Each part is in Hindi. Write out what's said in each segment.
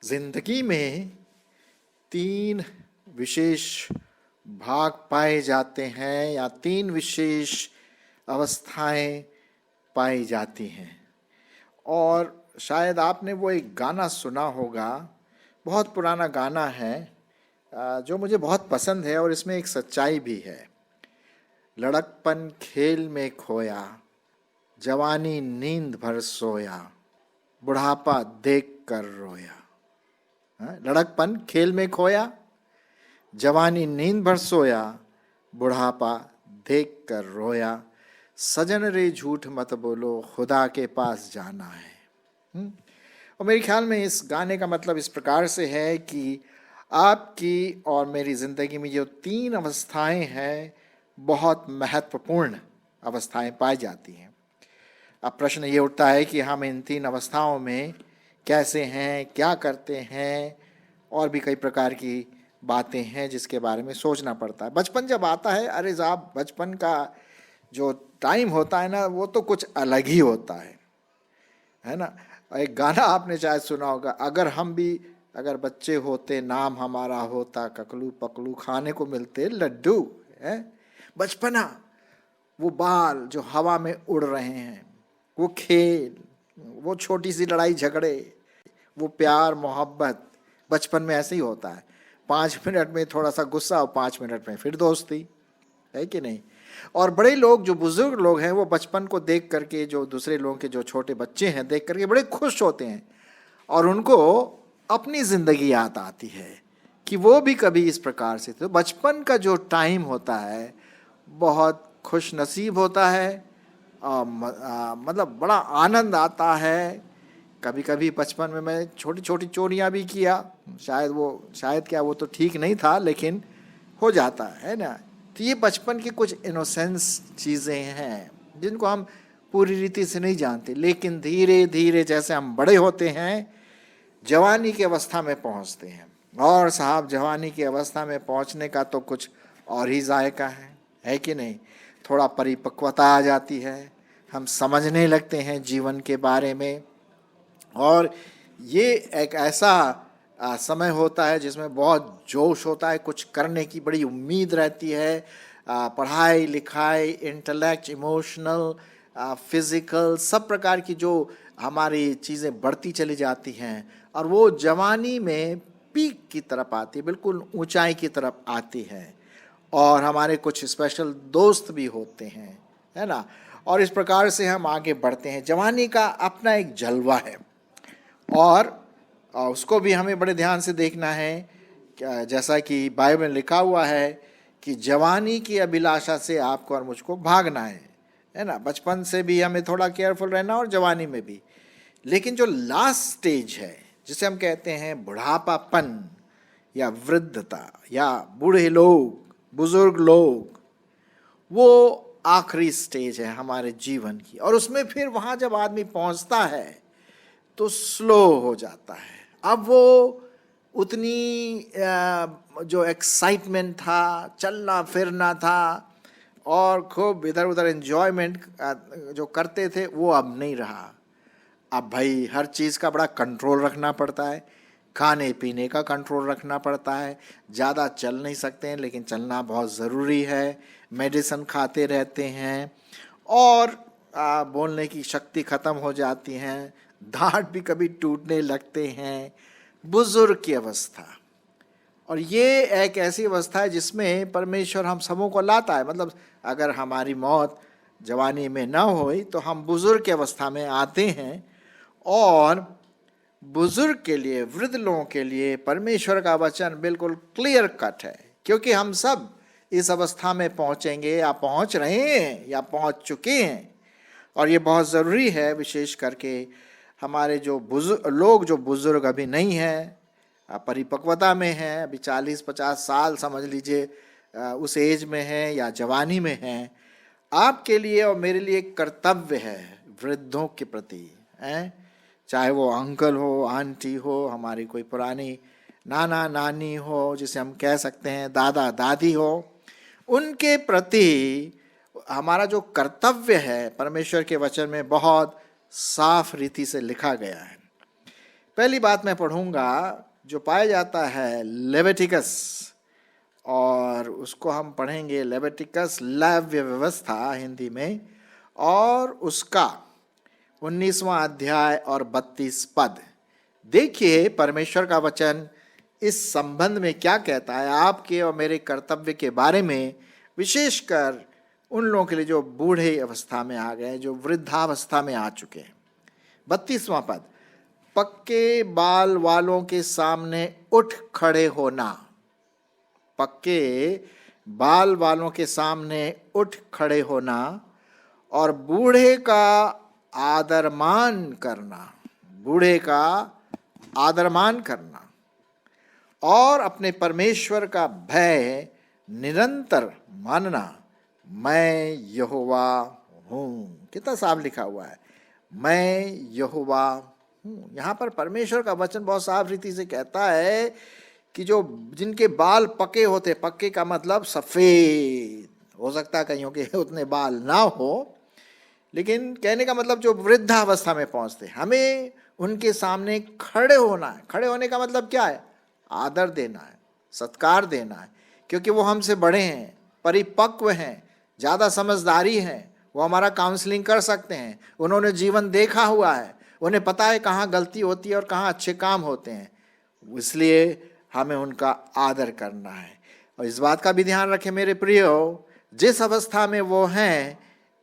जिंदगी में तीन विशेष भाग पाए जाते हैं या तीन विशेष अवस्थाएं पाई जाती हैं। और शायद आपने वो एक गाना सुना होगा, बहुत पुराना गाना है जो मुझे बहुत पसंद है और इसमें एक सच्चाई भी है। लड़कपन खेल में खोया, जवानी नींद भर सोया, बुढ़ापा देख कर रोया। लड़कपन खेल में खोया, जवानी नींद भर सोया, बुढ़ापा देख कर रोया, सजन रे झूठ मत बोलो, खुदा के पास जाना है। और मेरे ख्याल में इस गाने का मतलब इस प्रकार से है कि आपकी और मेरी ज़िंदगी में जो तीन अवस्थाएं हैं, बहुत महत्वपूर्ण अवस्थाएं पाई जाती हैं। अब प्रश्न ये उठता है कि हम इन तीन अवस्थाओं में कैसे हैं, क्या करते हैं, और भी कई प्रकार की बातें हैं जिसके बारे में सोचना पड़ता है। बचपन जब आता है, अरे साहब, बचपन का जो टाइम होता है ना, वो तो कुछ अलग ही होता है ना। एक गाना आपने शायद सुना होगा, अगर बच्चे होते, नाम हमारा होता ककलू पकलू, खाने को मिलते लड्डू। है बचपना, वो बाल जो हवा में उड़ रहे हैं, वो खेल, वो छोटी सी लड़ाई झगड़े, वो प्यार मोहब्बत। बचपन में ऐसे ही होता है, 5 मिनट में थोड़ा सा गुस्सा और 5 मिनट में फिर दोस्ती, है कि नहीं। और बड़े लोग, जो बुजुर्ग लोग हैं, वो बचपन को देख करके, जो दूसरे लोगों के जो छोटे बच्चे हैं देख करके बड़े खुश होते हैं और उनको अपनी ज़िंदगी याद आती है कि वो भी कभी इस प्रकार से थे। तो बचपन का जो टाइम होता है बहुत खुश नसीब होता है, मतलब बड़ा आनंद आता है। कभी कभी बचपन में मैं छोटी छोटी चोरियां भी किया, शायद क्या वो तो ठीक नहीं था, लेकिन हो जाता है ना। तो ये बचपन की कुछ इनोसेंस चीज़ें हैं जिनको हम पूरी रीति से नहीं जानते, लेकिन धीरे धीरे जैसे हम बड़े होते हैं, जवानी की अवस्था में पहुंचते हैं। और साहब, जवानी की अवस्था में पहुंचने का तो कुछ और ही जायका है कि नहीं। थोड़ा परिपक्वता आ जाती है, हम समझने लगते हैं जीवन के बारे में, और ये एक ऐसा समय होता है जिसमें बहुत जोश होता है, कुछ करने की बड़ी उम्मीद रहती है। पढ़ाई लिखाई, इंटेलेक्ट, इमोशनल, फिज़िकल, सब प्रकार की जो हमारी चीज़ें बढ़ती चली जाती हैं, और वो जवानी में पीक की तरफ आती है, बिल्कुल ऊंचाई की तरफ आती है। और हमारे कुछ स्पेशल दोस्त भी होते हैं, है ना। और इस प्रकार से हम आगे बढ़ते हैं। जवानी का अपना एक जलवा है और उसको भी हमें बड़े ध्यान से देखना है। जैसा कि बाइबल में लिखा हुआ है कि जवानी की अभिलाषा से आपको और मुझको भागना है ना। बचपन से भी हमें थोड़ा केयरफुल रहना और जवानी में भी। लेकिन जो लास्ट स्टेज है, जिसे हम कहते हैं बुढ़ापापन या वृद्धता या बूढ़े लोग, बुजुर्ग लोग, वो आखिरी स्टेज है हमारे जीवन की। और उसमें फिर वहाँ जब आदमी पहुँचता है तो स्लो हो जाता है। अब वो उतनी जो एक्साइटमेंट था, चलना फिरना था और खूब इधर उधर एंजॉयमेंट जो करते थे, वो अब नहीं रहा। अब भाई हर चीज़ का बड़ा कंट्रोल रखना पड़ता है, खाने पीने का कंट्रोल रखना पड़ता है। ज़्यादा चल नहीं सकते हैं, लेकिन चलना बहुत ज़रूरी है। मेडिसिन खाते रहते हैं और बोलने की शक्ति ख़त्म हो जाती है, दांत भी कभी टूटने लगते हैं। बुजुर्ग की अवस्था, और ये एक ऐसी अवस्था है जिसमें परमेश्वर हम सबों को लाता है। मतलब अगर हमारी मौत जवानी में ना होई तो हम बुजुर्ग की अवस्था में आते हैं। और बुजुर्ग के लिए, वृद्ध लोगों के लिए परमेश्वर का वचन बिल्कुल क्लियर कट है, क्योंकि हम सब इस अवस्था में पहुंचेंगे, या पहुंच रहे हैं या पहुंच चुके हैं। और ये बहुत ज़रूरी है, विशेष करके हमारे जो बुजुर्ग अभी नहीं हैं, परिपक्वता में हैं, अभी 40-50 साल समझ लीजिए उस एज में हैं या जवानी में हैं। आपके लिए और मेरे लिए एक कर्तव्य है वृद्धों के प्रति, हैं, चाहे वो अंकल हो, आंटी हो, हमारी कोई पुरानी नाना नानी हो, जिसे हम कह सकते हैं दादा दादी हो, उनके प्रति हमारा जो कर्तव्य है परमेश्वर के वचन में बहुत साफ रीति से लिखा गया है। पहली बात मैं पढ़ूंगा जो पाया जाता है लेविटिकस, और उसको हम पढ़ेंगे लेविटिकस लेव्य व्यवस्था हिंदी में, और उसका 19वां अध्याय और 32 पद। देखिए परमेश्वर का वचन इस संबंध में क्या कहता है आपके और मेरे कर्तव्य के बारे में, विशेषकर उन लोगों के लिए जो बूढ़े अवस्था में आ गए, जो वृद्धावस्था में आ चुके हैं। 32वां पद, पक्के बाल वालों के सामने उठ खड़े होना। पक्के बाल वालों के सामने उठ खड़े होना और बूढ़े का आदरमान करना, बूढ़े का आदरमान करना, और अपने परमेश्वर का भय निरंतर मानना। मैं यहोवा हूँ। कितना साफ लिखा हुआ है, मैं यहोवा हूँ। यहाँ पर परमेश्वर का वचन बहुत साफ रीति से कहता है कि जो जिनके बाल पके होते, पक्के का मतलब सफ़ेद, हो सकता है कईयों के उतने बाल ना हो, लेकिन कहने का मतलब जो वृद्धावस्था में पहुँचते, हमें उनके सामने खड़े होना है। खड़े होने का मतलब क्या है? आदर देना है, सत्कार देना है, क्योंकि वो हमसे बड़े हैं, परिपक्व हैं, ज़्यादा समझदारी हैं, वो हमारा काउंसलिंग कर सकते हैं, उन्होंने जीवन देखा हुआ है, उन्हें पता है कहाँ गलती होती है और कहाँ अच्छे काम होते हैं, इसलिए हमें उनका आदर करना है। और इस बात का भी ध्यान रखें मेरे प्रियो, जिस अवस्था में वो हैं,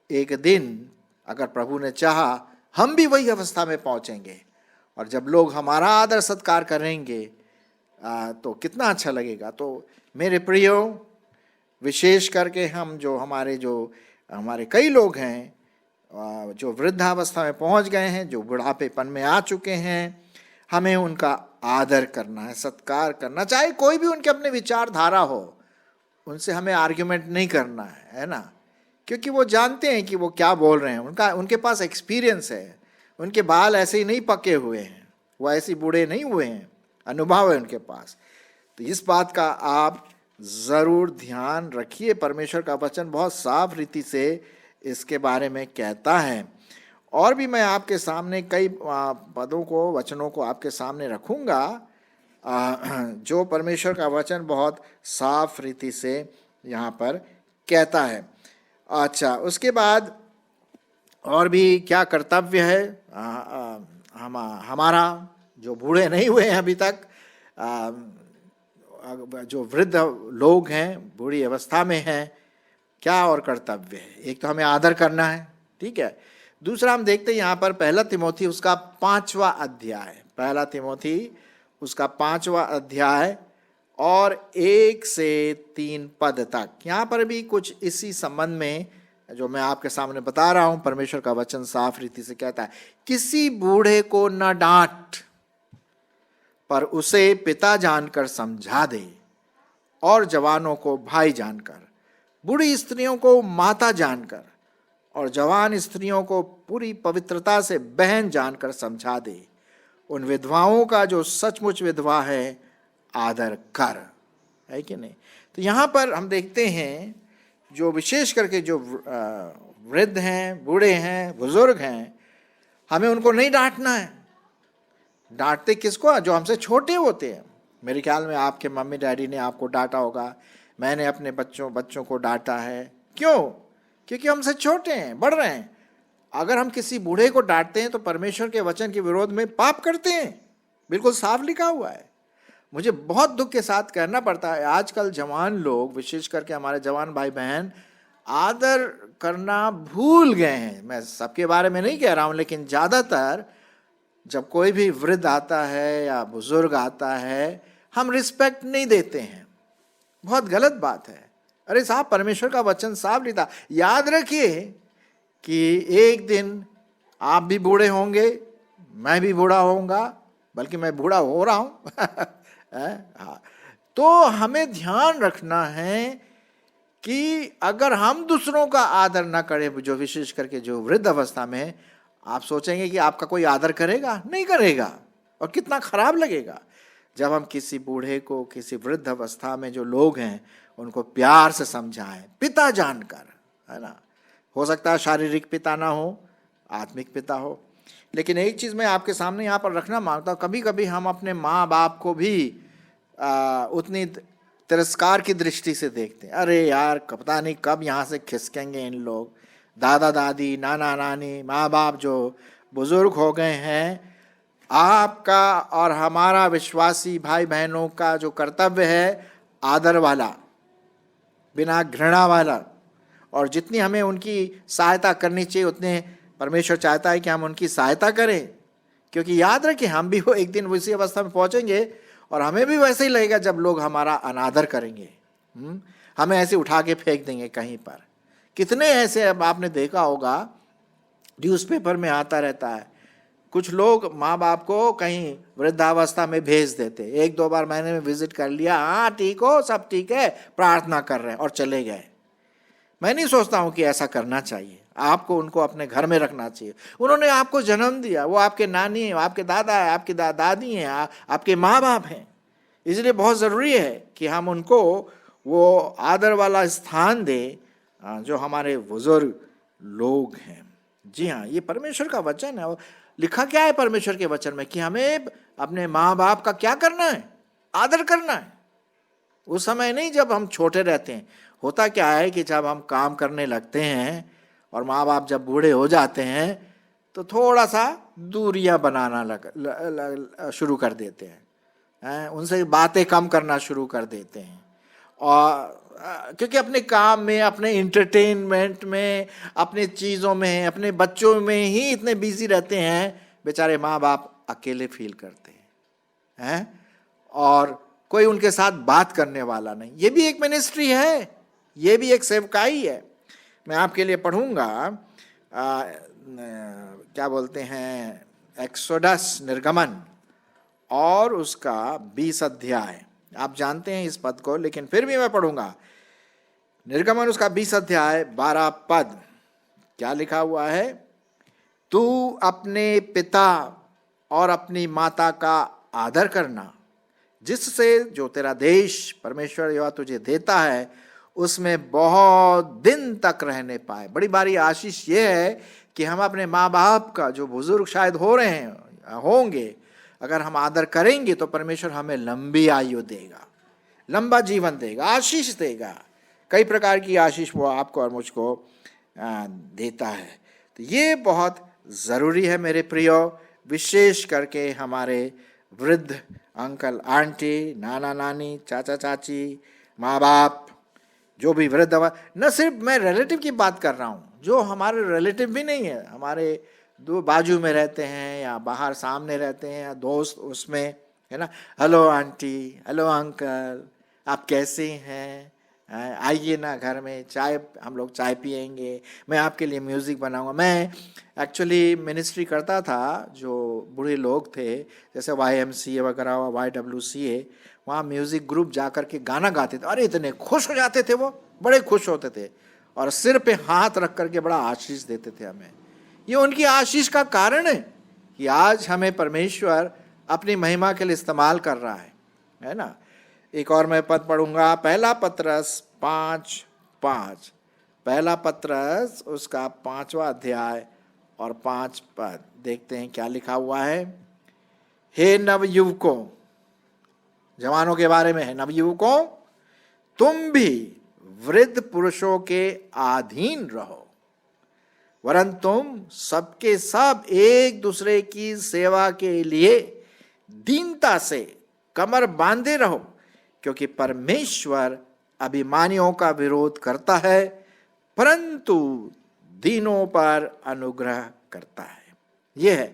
एक दिन अगर प्रभु ने चाहा हम भी वही अवस्था में पहुंचेंगे, और जब लोग हमारा आदर सत्कार करेंगे तो कितना अच्छा लगेगा। तो मेरे प्रियो, विशेष करके हम जो हमारे कई लोग हैं जो वृद्धावस्था में पहुंच गए हैं, जो बुढ़ापेपन में आ चुके हैं, हमें उनका आदर करना है, सत्कार करना, चाहे कोई भी उनके अपने विचारधारा हो, उनसे हमें आर्ग्यूमेंट नहीं करना है ना, क्योंकि वो जानते हैं कि वो क्या बोल रहे हैं, उनके पास एक्सपीरियंस है, उनके बाल ऐसे ही नहीं पके हुए हैं, वो ऐसे बूढ़े नहीं हुए हैं, अनुभव है उनके पास। तो इस बात का आप ज़रूर ध्यान रखिए। परमेश्वर का वचन बहुत साफ रीति से इसके बारे में कहता है। और भी मैं आपके सामने कई पदों को, वचनों को आपके सामने रखूँगा जो परमेश्वर का वचन बहुत साफ रीति से यहाँ पर कहता है। अच्छा, उसके बाद और भी क्या कर्तव्य है हमारा, जो बूढ़े नहीं हुए हैं अभी तक, जो वृद्ध लोग हैं, बूढ़ी अवस्था में हैं, क्या और कर्तव्य है? एक तो हमें आदर करना है, ठीक है। दूसरा हम देखते हैं यहाँ पर 1 तिमोथी उसका 5वां अध्याय, 1 तिमोथी उसका 5वां अध्याय और 1 से 3 पद तक। यहाँ पर भी कुछ इसी संबंध में जो मैं आपके सामने बता रहा हूँ, परमेश्वर का वचन साफ रीति से कहता है, किसी बूढ़े को न डांट, पर उसे पिता जानकर समझा दे, और जवानों को भाई जानकर, बूढ़ी स्त्रियों को माता जानकर, और जवान स्त्रियों को पूरी पवित्रता से बहन जानकर समझा दे। उन विधवाओं का जो सचमुच विधवा है आदर कर, है कि नहीं? तो यहाँ पर हम देखते हैं जो विशेष करके जो वृद्ध हैं, बूढ़े हैं, बुजुर्ग हैं, हमें उनको नहीं डांटना है। डांटते किसको? जो हमसे छोटे होते हैं। मेरे ख्याल में आपके मम्मी डैडी ने आपको डांटा होगा, मैंने अपने बच्चों को डांटा है। क्यों? क्योंकि हमसे छोटे हैं, बढ़ रहे हैं। अगर हम किसी बूढ़े को डांटते हैं तो परमेश्वर के वचन के विरोध में पाप करते हैं, बिल्कुल साफ लिखा हुआ है। मुझे बहुत दुख के साथ कहना पड़ता है, आजकल जवान लोग, विशेष करके हमारे जवान भाई बहन, आदर करना भूल गए हैं। मैं सबके बारे में नहीं कह रहा हूँ, लेकिन ज़्यादातर जब कोई भी वृद्ध आता है या बुजुर्ग आता है, हम रिस्पेक्ट नहीं देते हैं। बहुत गलत बात है। अरे साहब, परमेश्वर का वचन साफ लिखा, याद रखिए कि एक दिन आप भी बूढ़े होंगे, मैं भी बूढ़ा होऊंगा, बल्कि मैं बूढ़ा हो रहा हूँ हाँ। तो हमें ध्यान रखना है कि अगर हम दूसरों का आदर ना करें, जो विशेष करके जो वृद्ध अवस्था में, आप सोचेंगे कि आपका कोई आदर करेगा? नहीं करेगा। और कितना खराब लगेगा जब हम किसी बूढ़े को, किसी वृद्ध अवस्था में जो लोग हैं, उनको प्यार से समझाएं, पिता जानकर, है ना। हो सकता है शारीरिक पिता ना हो, आत्मिक पिता हो। लेकिन एक चीज़ मैं आपके सामने यहाँ पर रखना मांगता हूँ, कभी कभी हम अपने माँ बाप को भी उतनी तिरस्कार की दृष्टि से देखते हैं। अरे यार, पता नहीं कब यहाँ से खिसकेंगे इन लोग। दादा दादी, नाना नानी, माँ बाप जो बुजुर्ग हो गए हैं, आपका और हमारा विश्वासी भाई बहनों का जो कर्तव्य है, आदर वाला, बिना घृणा वाला, और जितनी हमें उनकी सहायता करनी चाहिए उतने परमेश्वर चाहता है कि हम उनकी सहायता करें। क्योंकि याद रखें, हम भी वो एक दिन उसी अवस्था में पहुंचेंगे और हमें भी वैसे ही लगेगा जब लोग हमारा अनादर करेंगे, हमें ऐसे उठा के फेंक देंगे कहीं पर। कितने ऐसे, अब आपने देखा होगा न्यूज़पेपर में आता रहता है, कुछ लोग माँ बाप को कहीं वृद्धावस्था में भेज देते, 1-2 बार महीने में विजिट कर लिया, हाँ ठीक हो, सब ठीक है, प्रार्थना कर रहे हैं, और चले गए। मैं नहीं सोचता हूँ कि ऐसा करना चाहिए। आपको उनको अपने घर में रखना चाहिए। उन्होंने आपको जन्म दिया, वो आपके नानी है, आपके दादा है, आपकी दादी हैं, आपके माँ बाप हैं। इसलिए बहुत ज़रूरी है कि हम उनको वो आदर वाला स्थान दें जो हमारे बुजुर्ग लोग हैं। जी हाँ, ये परमेश्वर का वचन है। लिखा क्या है परमेश्वर के वचन में कि हमें अपने माँ बाप का क्या करना है? आदर करना है। उस समय नहीं जब हम छोटे रहते हैं। होता क्या है कि जब हम काम करने लगते हैं और माँ बाप जब बूढ़े हो जाते हैं तो थोड़ा सा दूरियां बनाना शुरू कर देते हैं, उनसे बातें कम करना शुरू कर देते हैं। और क्योंकि अपने काम में, अपने इंटरटेनमेंट में, अपने चीज़ों में, अपने बच्चों में ही इतने बिजी रहते हैं, बेचारे माँ बाप अकेले फील करते हैं, और कोई उनके साथ बात करने वाला नहीं। ये भी एक मिनिस्ट्री है, ये भी एक सेवकाई है। मैं आपके लिए पढ़ूंगा, क्या बोलते हैं, एक्सोडस, निर्गमन, और उसका 20 अध्याय। आप जानते हैं इस पद को, लेकिन फिर भी मैं पढ़ूंगा। निर्गमन उसका 20 अध्याय 12 पद। क्या लिखा हुआ है? तू अपने पिता और अपनी माता का आदर करना, जिससे जो तेरा देश परमेश्वर यहोवा तुझे देता है उसमें बहुत दिन तक रहने पाए। बड़ी बारी आशीष ये है कि हम अपने माँ बाप का, जो बुजुर्ग शायद हो रहे हैं, होंगे, अगर हम आदर करेंगे तो परमेश्वर हमें लंबी आयु देगा, लंबा जीवन देगा, आशीष देगा। कई प्रकार की आशीष वो आपको और मुझको देता है। तो ये बहुत ज़रूरी है मेरे प्रियो, विशेष करके हमारे वृद्ध अंकल आंटी, नाना नानी, चाचा चाची, माँ बाप, जो भी वृद्ध, न सिर्फ मैं रिलेटिव की बात कर रहा हूँ, जो हमारे रिलेटिव भी नहीं है, हमारे दो बाजू में रहते हैं या बाहर सामने रहते हैं या दोस्त, उसमें है ना, हेलो आंटी, हेलो अंकल, आप कैसे हैं, आइए ना घर में, चाय, हम लोग चाय पियेंगे, मैं आपके लिए म्यूज़िक बनाऊंगा। मैं एक्चुअली मिनिस्ट्री करता था, जो बूढ़े लोग थे जैसे YMCA वगैरह, YWCA, वहाँ म्यूज़िक ग्रुप जा कर के गाना गाते थे। अरे इतने खुश हो जाते थे, वो बड़े खुश होते थे और सिर पे हाथ रख करके बड़ा आशीष देते थे हमें। ये उनकी आशीष का कारण है कि आज हमें परमेश्वर अपनी महिमा के लिए इस्तेमाल कर रहा है ना। एक और मैं पद पढ़ूंगा, पहला पत्रस 5:5, पहला पत्रस उसका 5वां अध्याय और 5 पद। देखते हैं क्या लिखा हुआ है। हे नवयुवकों, जवानों के बारे में है, नवयुवकों, तुम भी वृद्ध पुरुषों के अधीन रहो, वरन तुम सबके सब एक दूसरे की सेवा के लिए दीनता से कमर बांधे रहो, क्योंकि परमेश्वर अभिमानियों का विरोध करता है परंतु दीनों पर अनुग्रह करता है। यह है,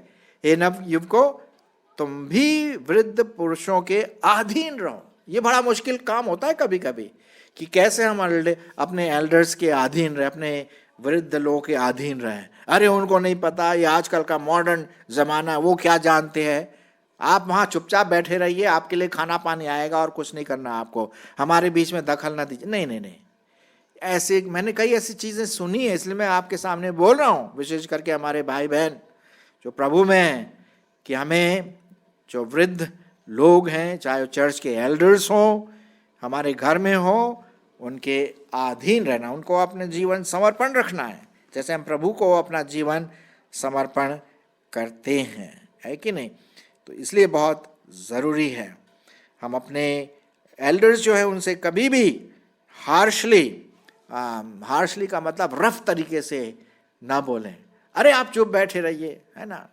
हे नवयुवकों, तुम भी वृद्ध पुरुषों के अधीन रहो। ये बड़ा मुश्किल काम होता है कभी कभी कि कैसे हम अपने एल्डर्स के अधीन रहे, अपने वृद्ध लोगों के अधीन रहे। अरे उनको नहीं पता, ये आजकल का मॉडर्न ज़माना, वो क्या जानते हैं। आप वहाँ चुपचाप बैठे रहिए, आपके लिए खाना पानी आएगा और कुछ नहीं करना आपको, हमारे बीच में दखल ना दीजिए। नहीं नहीं नहीं, ऐसे मैंने कई ऐसी चीज़ें सुनी है, इसलिए मैं आपके सामने बोल रहा हूँ, विशेष करके हमारे भाई बहन जो प्रभु में हैं, कि हमें जो वृद्ध लोग हैं, चाहे चर्च के एल्डर्स हों, हमारे घर में हो, उनके अधीन रहना, उनको अपने जीवन समर्पण रखना है। जैसे हम प्रभु को अपना जीवन समर्पण करते हैं, है कि नहीं। तो इसलिए बहुत ज़रूरी है हम अपने एल्डर्स जो है उनसे कभी भी हार्शली का मतलब रफ तरीके से ना बोलें। अरे आप चुप बैठे रहिए, है ना,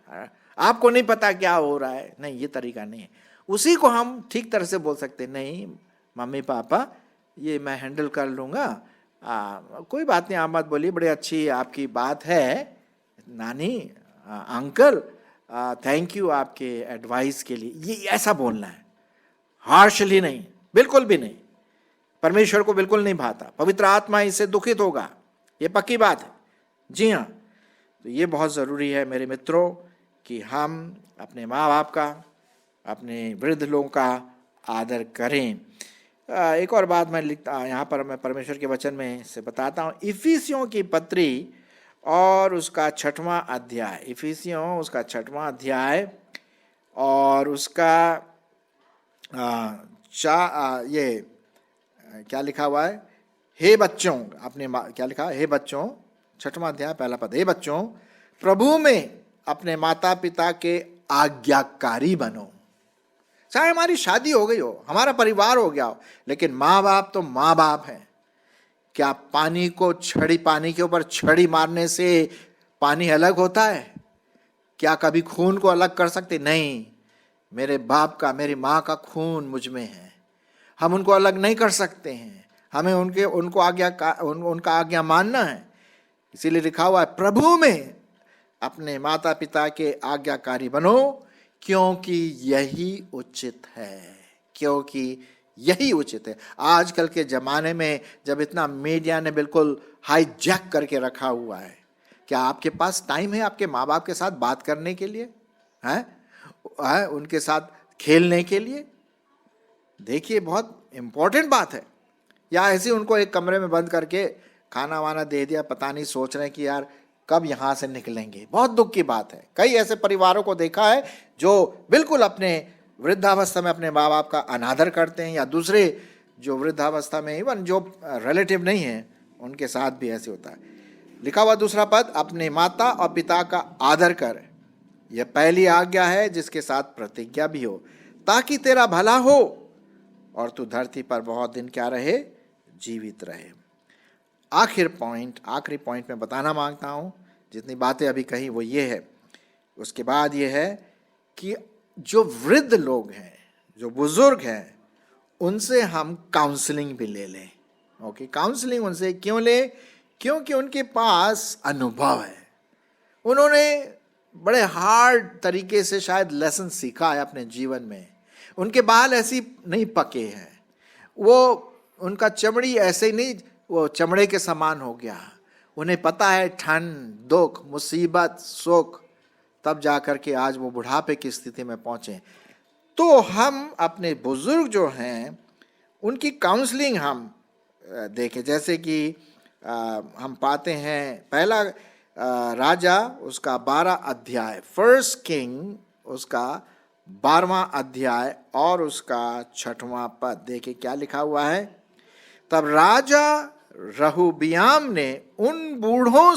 आपको नहीं पता क्या हो रहा है, नहीं, ये तरीका नहीं है। उसी को हम ठीक तरह से बोल सकते, नहीं मम्मी पापा ये मैं हैंडल कर लूँगा, कोई बात नहीं, आप मत बोलिए, बड़ी अच्छी आपकी बात है नानी, अंकल, थैंक यू आपके एडवाइस के लिए, ये ऐसा बोलना है, हार्शली नहीं, बिल्कुल भी नहीं। परमेश्वर को बिल्कुल नहीं भाता, पवित्र आत्मा इससे दुखित होगा, ये पक्की बात है। जी हाँ, तो ये बहुत ज़रूरी है मेरे मित्रों कि हम अपने माँ बाप का, अपने वृद्ध लोगों का आदर करें। एक और बात मैं लिखता यहाँ पर, मैं परमेश्वर के वचन में से बताता हूँ। इफिसियों की पत्री और उसका 6वां अध्याय, इफिसियों उसका 6वां अध्याय और उसका ये क्या लिखा हुआ है, हे बच्चों, अपने क्या लिखा है, हे बच्चों, 6वां अध्याय पहला पद, हे बच्चों प्रभु में अपने माता पिता के आज्ञाकारी बनो। चाहे हमारी शादी हो गई हो, हमारा परिवार हो गया हो, लेकिन माँ बाप तो माँ बाप हैं। क्या पानी के ऊपर छड़ी मारने से पानी अलग होता है? क्या कभी खून को अलग कर सकते? नहीं, मेरे बाप का, मेरी माँ का खून मुझ में है, हम उनको अलग नहीं कर सकते हैं, हमें उनका आज्ञा मानना है। इसीलिए लिखा हुआ है, प्रभु में अपने माता पिता के आज्ञाकारी बनो, क्योंकि यही उचित है, क्योंकि यही उचित है। आजकल के ज़माने में जब इतना मीडिया ने बिल्कुल हाईजैक करके रखा हुआ है, क्या आपके पास टाइम है आपके माँ बाप के साथ बात करने के लिए, हैं, उनके साथ खेलने के लिए? देखिए, बहुत इम्पोर्टेंट बात है। या ऐसे उनको एक कमरे में बंद करके खाना वाना दे दिया, पता नहीं सोच रहे हैं कि यार कब यहाँ से निकलेंगे। बहुत दुख की बात है। कई ऐसे परिवारों को देखा है जो बिल्कुल अपने वृद्धावस्था में अपने माँ बाप का अनादर करते हैं, या दूसरे जो वृद्धावस्था में इवन जो रिलेटिव नहीं है उनके साथ भी ऐसे होता है। लिखा हुआ दूसरा पद, अपने माता और पिता का आदर कर, यह पहली आज्ञा है जिसके साथ प्रतिज्ञा भी हो, ताकि तेरा भला हो और तू धरती पर बहुत दिन क्या रहे, जीवित रहे। आखिरी पॉइंट में बताना मांगता हूँ, जितनी बातें अभी कही वो ये है। उसके बाद ये है कि जो वृद्ध लोग हैं, जो बुजुर्ग हैं, उनसे हम काउंसलिंग भी ले लें। ओके, काउंसलिंग उनसे क्यों ले? क्योंकि उनके पास अनुभव है, उन्होंने बड़े हार्ड तरीके से शायद लेसन सीखा है अपने जीवन में, उनके बाल ऐसी नहीं पके हैं, वो उनका चमड़ी ऐसे नहीं, वो चमड़े के समान हो गया। उन्हें पता है ठंड, दुख, मुसीबत, सुख, तब जाकर के आज वो बुढ़ापे की स्थिति में पहुंचे। तो हम अपने बुजुर्ग जो हैं उनकी काउंसलिंग हम देखें। जैसे कि हम पाते हैं पहला राजा उसका 12 अध्याय, फर्स्ट किंग उसका 12वां अध्याय और उसका 6वां पद, देखिए क्या लिखा हुआ है। तब राजा रहूबियाम ने उन बूढ़ों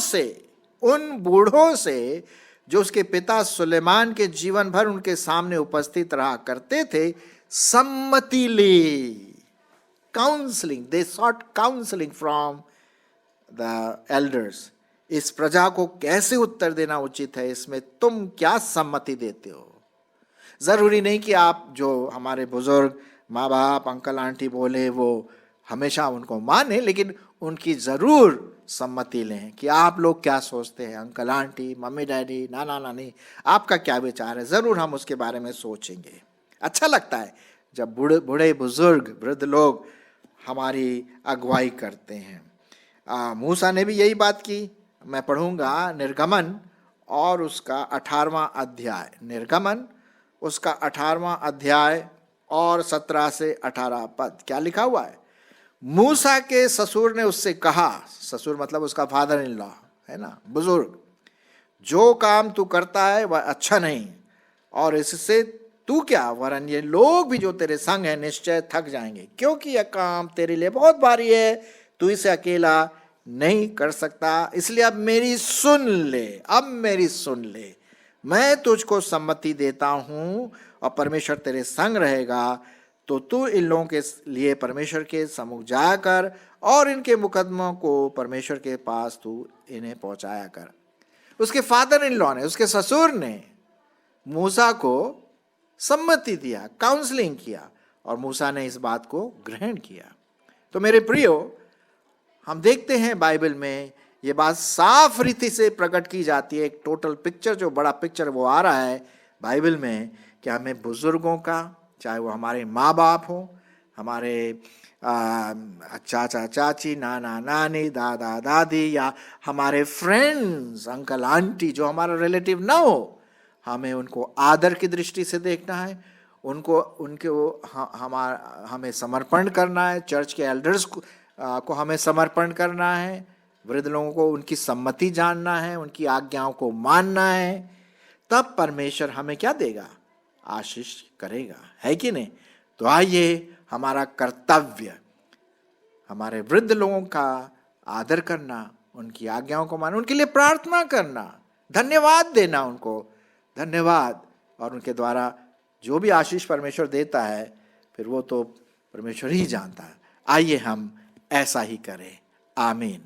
से जो उसके पिता सुलेमान के जीवन भर उनके सामने उपस्थित रहा करते थे, सम्मति ली। Counselling, they sought counselling from the elders. इस प्रजा को कैसे उत्तर देना उचित है, इसमें तुम क्या सम्मति देते हो? जरूरी नहीं कि आप जो हमारे बुजुर्ग माँ बाप, अंकल आंटी बोले वो हमेशा उनको माने, लेकिन उनकी जरूर सम्मति लें कि आप लोग क्या सोचते हैं, अंकल आंटी, मम्मी डैडी, नाना नानी, आपका क्या विचार है। जरूर हम उसके बारे में सोचेंगे। अच्छा लगता है जब बूढ़े बुजुर्ग, वृद्ध लोग हमारी अगुवाई करते हैं। मूसा ने भी यही बात की। मैं पढ़ूंगा निर्गमन और उसका 18वां अध्याय, निर्गमन उसका 18वां अध्याय और 17 से 18 पद। क्या लिखा हुआ है? मूसा के ससुर ने उससे कहा, ससुर मतलब उसका फादर इन लॉ है ना, बुजुर्ग, जो काम तू करता है वह अच्छा नहीं, और इससे तू क्या वरन ये लोग भी जो तेरे संग हैं निश्चय थक जाएंगे, क्योंकि यह काम तेरे लिए बहुत भारी है, तू इसे अकेला नहीं कर सकता, इसलिए अब मेरी सुन ले, अब मेरी सुन ले। मैं तुझको सम्मति देता हूं और परमेश्वर तेरे संग रहेगा, तो तू इन लोगों के लिए परमेश्वर के सम्मुख जाया कर और इनके मुकदमों को परमेश्वर के पास तू इन्हें पहुंचाया कर। उसके फादर इन लॉ ने, उसके ससुर ने मूसा को सम्मति दिया, काउंसलिंग किया, और मूसा ने इस बात को ग्रहण किया। तो मेरे प्रियो, हम देखते हैं बाइबल में ये बात साफ रीति से प्रकट की जाती है। एक टोटल पिक्चर, जो बड़ा पिक्चर वो आ रहा है बाइबल में, कि हमें बुजुर्गों का, चाहे वो हमारे माँ बाप हो, हमारे चाचा चाची, नाना नानी, दादा दादी, या हमारे फ्रेंड्स, अंकल आंटी, जो हमारा रिलेटिव ना हो, हमें उनको आदर की दृष्टि से देखना है, हमें समर्पण करना है। चर्च के एल्डर्स को हमें समर्पण करना है, वृद्ध लोगों को उनकी सम्मति जानना है, उनकी आज्ञाओं को मानना है। तब परमेश्वर हमें क्या देगा? आशीष करेगा, है कि नहीं? तो आइए, हमारा कर्तव्य हमारे वृद्ध लोगों का आदर करना, उनकी आज्ञाओं को मानना, उनके लिए प्रार्थना करना, धन्यवाद देना, उनको धन्यवाद, और उनके द्वारा जो भी आशीष परमेश्वर देता है फिर वो तो परमेश्वर ही जानता है। आइए हम ऐसा ही करें। आमीन।